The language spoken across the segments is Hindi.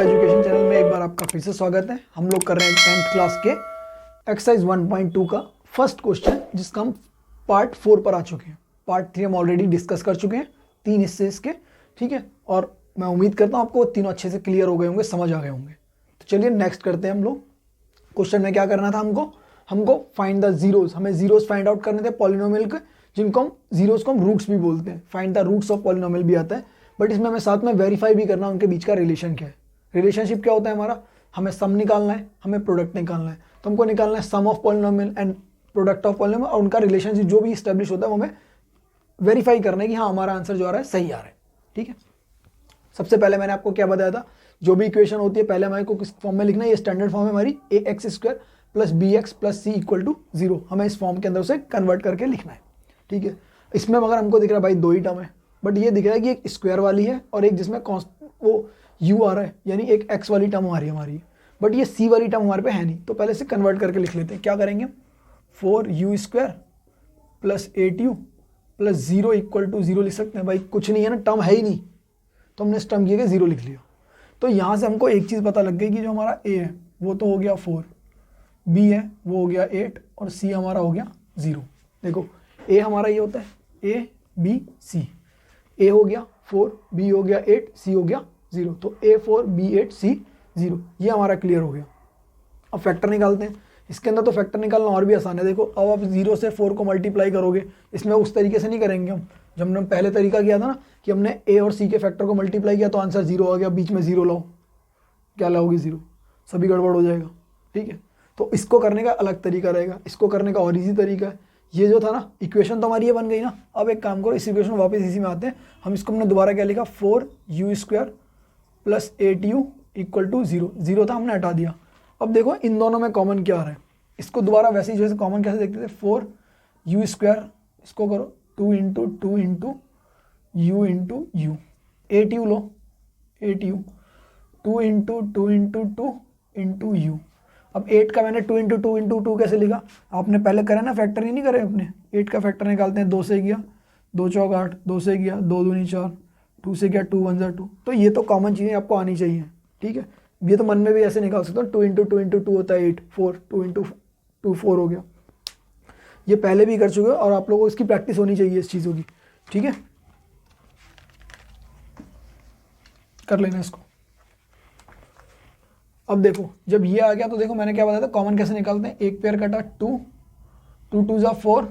एजुकेशन चैनल में एक बार आपका फिर से स्वागत है। हम लोग कर रहे हैं 10th क्लास के एक्सरसाइज 1.2 का फर्स्ट क्वेश्चन, जिसका हम पार्ट 4 पर आ चुके हैं। पार्ट 3 हम ऑलरेडी डिस्कस कर चुके हैं, 3 हिस्से इसके, ठीक है। और मैं उम्मीद करता हूँ आपको तीनों अच्छे से क्लियर हो गए होंगे, समझ आ गए होंगे। तो चलिए नेक्स्ट करते हैं हम लोग। क्वेश्चन में क्या करना था हमको फाइंड द जीरोज, हमें जीरोज फाइंड आउट करने थे पॉलिनोमियल के, जिनको हम जीरोज को हम रूट्स भी बोलते हैं। Find the roots of polynomial भी आता है, बट इसमें हमें साथ में वेरीफाई भी करना है उनके बीच का रिलेशन क्या है। रिलेशनशिप क्या होता है हमारा, हमें सम निकालना है, हमें प्रोडक्ट निकालना है। तो हमको निकालना है sum of polynomial and product of polynomial, और उनका रिलेशनशिप जो भी स्टैब्लिश होता है वो हमें वेरीफाई करना है कि हाँ हमारा आंसर जो आ रहा है सही आ रहा है, ठीक है। सबसे पहले मैंने आपको क्या बताया था, जो भी इक्वेशन होती है पहले हमारे को किस फॉर्म में लिखना है। ये स्टैंडर्ड फॉर्म है हमारी, ax² + bx + c = 0। हमें इस फॉर्म के अंदर उसे कन्वर्ट करके लिखना है, ठीक है। इसमें मगर हमको दिख रहा है भाई दो ही टर्म है, बट ये दिख रहा है कि एक स्क्वायर वाली है और एक जिसमें वो u आ रहा है, यानी एक x वाली टर्म आ रही है हमारी, बट ये c वाली टर्म हमारे पे है नहीं। तो पहले से कन्वर्ट करके लिख लेते हैं। क्या करेंगे, 4u² + 8u + 0 = 0 लिख सकते हैं। भाई कुछ नहीं है ना, टर्म है ही नहीं, तो हमने इस टर्म की 0 लिख लिया। तो यहाँ से हमको एक चीज़ पता लग गई कि जो हमारा a है वो तो हो गया 4, b है वो हो गया 8 और c हमारा हो गया 0। देखो a हमारा ये होता है a b c, a हो गया 4, b हो गया 8, c हो गया 0। तो a 4 b 8 c 0, ये हमारा क्लियर हो गया। अब फैक्टर निकालते हैं। इसके अंदर तो फैक्टर निकालना और भी आसान है। देखो अब आप 0 से 4 को मल्टीप्लाई करोगे, इसमें उस तरीके से नहीं करेंगे हम, जब हमने पहले तरीका किया था ना कि हमने a और c के फैक्टर को मल्टीप्लाई किया तो आंसर 0 आ गया, बीच में 0 लाओ, क्या लाओगे 0, सभी गड़बड़ हो जाएगा, ठीक है। तो इसको करने का अलग तरीका रहेगा, इसको करने का और इजी तरीका है। ये जो था ना इक्वेशन तो हमारी ये बन गई ना। अब एक काम करो, इस इक्वेशन वापस इसी में आते हैं हम। इसको हमने दोबारा क्या लिखा, 4u² + 8u = 0। 0 था हमने हटा दिया। अब देखो इन दोनों में कॉमन क्या आ रहा है, इसको दोबारा वैसे ही जैसे कॉमन कैसे देखते थे, 4u², इसको करो 2 × 2 × u × u, 8u लो, 8u, 2 × 2 × 2 × u। अब 8 का मैंने 2 × 2 × 2 कैसे लिखा, आपने पहले करा ना, फैक्टर ही नहीं करे अपने। 8 का फैक्टर निकालते हैं, 2 से गया 2 चौक 8, 2 से गया 2 दूनी 4, 2 से गया 2 1 2। तो ये तो कॉमन चीज़ें आपको आनी चाहिए, ठीक है। ये तो मन में भी ऐसे निकाल सकते हो, 2 × 2 × 2 होता है 8, 4, 2 × 2 4 हो गया। ये पहले भी कर चुके हो और आप लोगों को इसकी प्रैक्टिस होनी चाहिए इस चीज़ों की, ठीक है। कर लेना इसको। अब देखो जब ये आ गया तो देखो मैंने क्या बताया था, कॉमन कैसे निकालते हैं। एक पेयर कटा 2, 2 2 = 4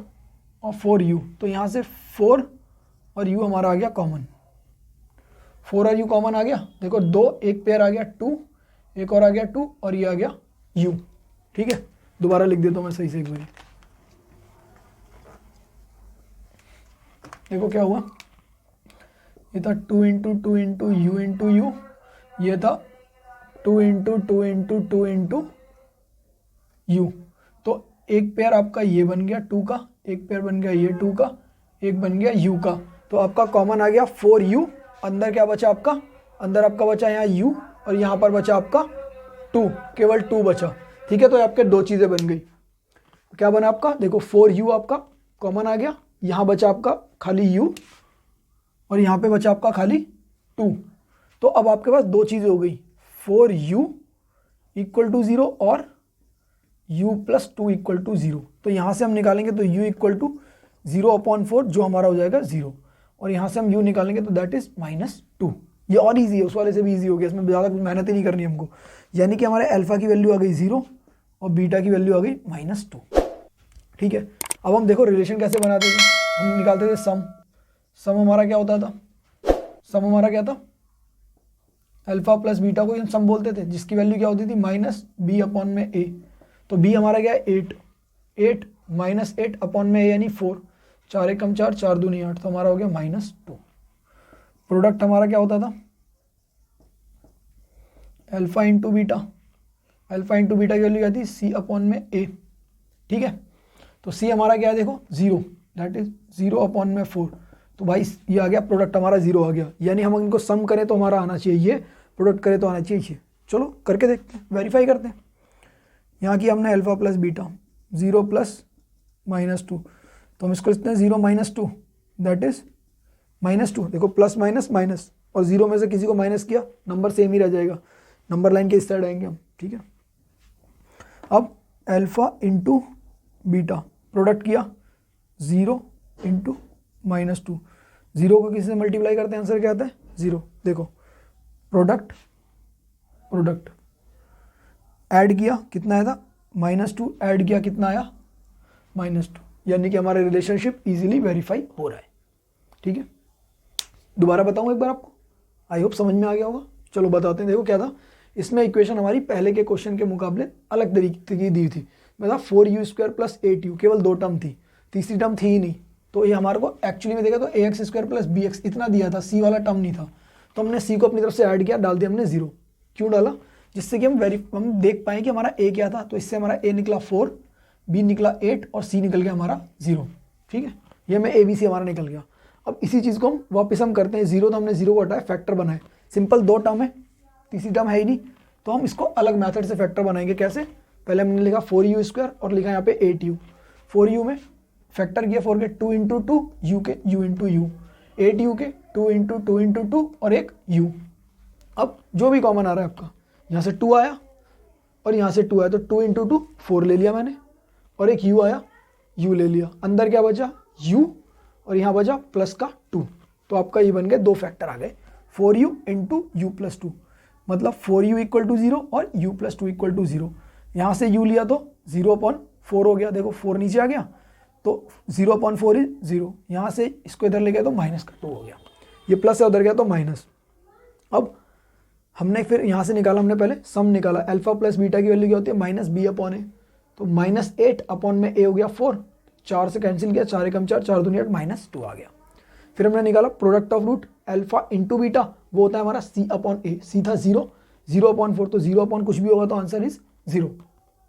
और 4u, तो यहाँ से 4 और u हमारा आ गया कॉमन, 4 और u कॉमन आ गया। देखो 2, एक पेयर आ गया 2, एक और आ गया 2 और ये आ गया u, ठीक है। दोबारा लिख देता हूँ मैं सही से एक बार। देखो क्या हुआ, ये था 2 × 2 × u × u, ये था 2 × 2 × 2 × u। तो एक पेयर आपका ये बन गया 2 का, एक पेयर बन गया ये 2 का, एक बन गया u का। तो आपका कॉमन आ गया 4u, अंदर क्या बचा आपका, अंदर आपका बचा यहाँ u और यहाँ पर बचा आपका 2, केवल 2 बचा, ठीक है। तो आपके दो चीज़ें बन गई। क्या बना आपका, देखो 4u आपका कॉमन आ गया, यहाँ बचा आपका खाली u और यहाँ पे बचा आपका खाली 2। तो अब आपके पास दो चीज़ें हो गई, 4u = 0 और u + 2 = 0। तो यहाँ से हम निकालेंगे तो u = 0/4 जो हमारा हो जाएगा 0, और यहाँ से हम u निकालेंगे तो दैट इज -2। ये और इजी है, उस वाले से भी इजी हो गया, इसमें ज़्यादा कुछ मेहनत ही नहीं करनी हमको। यानी कि हमारे अल्फा की वैल्यू आ गई 0 और बीटा की वैल्यू आ गई -2, ठीक है। अब हम देखो रिलेशन कैसे बनाते थे, हम निकालते थे सम हमारा क्या होता था, सम हमारा क्या था, अल्फा + बीटा को हम सम बोलते थे, जिसकी वैल्यू क्या होती थी -b/a। तो b हमारा क्या है 8, 8 -8/a यानी 4, 4 × 4, 4 दूनी 8, तो हमारा हो गया -2। प्रोडक्ट हमारा क्या होता था, अल्फा × बीटा, अल्फा × बीटा की वैल्यू क्या थी c/a, ठीक है। तो c हमारा क्या है, देखो 0, दैट इज 0/4। तो भाई ये आ गया, प्रोडक्ट हमारा 0 आ गया। यानी हम इनको सम करें तो हमारा आना चाहिए ये, प्रोडक्ट करें तो आना चाहिए। चलो करके देखते हैं, वेरीफाई करते हैं। यहाँ की हमने अल्फा + बीटा 0 + -2, तो हम इसको लिखते हैं 0 - 2, दैट इज -2। देखो प्लस माइनस माइनस, और 0 में से किसी को माइनस किया नंबर सेम ही रह जाएगा। नंबर लाइन के इस साइड आएंगे हम, ठीक है। अब अल्फा इंटू बीटा प्रोडक्ट किया 0 इंटू -2, 0 को किसी से मल्टीप्लाई करते हैं आंसर क्या आता है 0। देखो प्रोडक्ट ऐड किया कितना आया था -2, ऐड किया कितना आया -2, यानी कि हमारा रिलेशनशिप इजीली वेरीफाई हो रहा है, ठीक है। दोबारा बताऊँ एक बार आपको, आई होप समझ में आ गया होगा। चलो बताते हैं। देखो क्या था इसमें, इक्वेशन हमारी पहले के क्वेश्चन के मुकाबले अलग तरीके की दी थी। मतलब 4u² + 8u, केवल 2 टर्म थी, तीसरी टर्म थी ही नहीं। तो ये हमारे को एक्चुअली में देखा तो ax² + bx इतना दिया था, c वाला टर्म नहीं था। तो हमने c को अपनी तरफ से ऐड किया, डाल दिया हमने 0। क्यों डाला? जिससे कि हम देख पाएँ कि हमारा a क्या था। तो इससे हमारा a निकला 4, b निकला 8 और c निकल गया हमारा 0, ठीक है। ये हमें ABC हमारा निकल गया। अब इसी चीज़ को हम वापस हम करते हैं, 0 तो हमने 0 को हटाया, फैक्टर बनाए। सिंपल 2 टर्म है, तीसरी टर्म है ही नहीं, तो हम इसको अलग मेथड से फैक्टर बनाएंगे। कैसे? पहले हमने लिखा 4u² और लिखा यहाँ पे 8u। 4u में फैक्टर किया 4 के 2 इंटू 2, u के u इंटू u, 8u के 2 इंटू 2 इंटू 2 और एक u। अब जो भी कॉमन आ रहा है आपका, यहाँ से 2 आया और यहाँ से 2 आया, तो 2 इंटू 2 4 ले लिया मैंने, और एक u आया, u ले लिया। अंदर क्या बचा? u, और यहाँ बचा प्लस का 2। तो आपका ये बन गए 2 फैक्टर आ गए, 4u इंटू u प्लस 2, मतलब 4u = 0 और u + 2 = 0। यहाँ से u लिया तो 0/4 हो गया। देखो 4 नीचे आ गया, तो 0/4 इज 0। यहाँ से इसको इधर ले गया तो -2 हो गया, ये प्लस है उधर गया तो माइनस। अब हमने फिर यहाँ से निकाला, हमने पहले सम निकाला, अल्फा प्लस बीटा की वैल्यू क्या होती है -b/a। तो -8 में a हो गया 4, 4 से कैंसिल किया, 4 × 4, 4 दूनी 8, -2 आ गया। फिर हमने निकाला product of root alpha into beta, वो होता है हमारा c/a। c था 0, 0/4, तो 0/ कुछ भी होगा तो आंसर इज 0।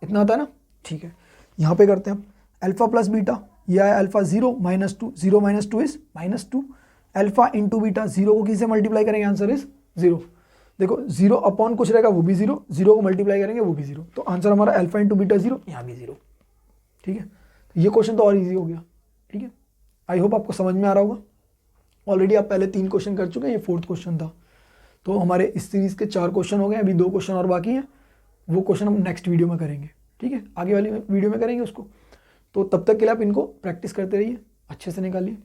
इतना आता है ना, ठीक है। यहाँ पे करते हैं हम अल्फा प्लस बीटा, यह है alpha 0 -2, 0 - 2 is -2। Alpha into beta, 0 को किससे मल्टीप्लाई करेंगे आंसर इज 0। देखो 0/ कुछ रहेगा वो भी 0, 0 को मल्टीप्लाई करेंगे वो भी 0, तो आंसर हमारा अल्फा इंटू बीटा 0, यहाँ भी 0, ठीक है। तो ये क्वेश्चन तो और ईजी हो गया, ठीक है। आई होप आपको समझ में आ रहा होगा। ऑलरेडी आप पहले 3 क्वेश्चन कर चुके हैं, ये 4th क्वेश्चन था। तो हमारे इस सीरीज़ के 4 क्वेश्चन हो गए, अभी 2 क्वेश्चन और बाकी हैं, वो क्वेश्चन हम नेक्स्ट वीडियो में करेंगे, ठीक है। आगे वाली वीडियो में करेंगे उसको। तो तब तक के लिए आप इनको प्रैक्टिस करते रहिए, अच्छे से निकालिए।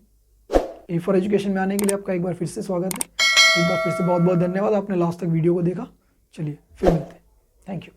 A फॉर एजुकेशन में आने के लिए आपका एक बार फिर से स्वागत है। एक बार फिर से बहुत बहुत धन्यवाद, आपने लास्ट तक वीडियो को देखा। चलिए फिर मिलते हैं, थैंक यू।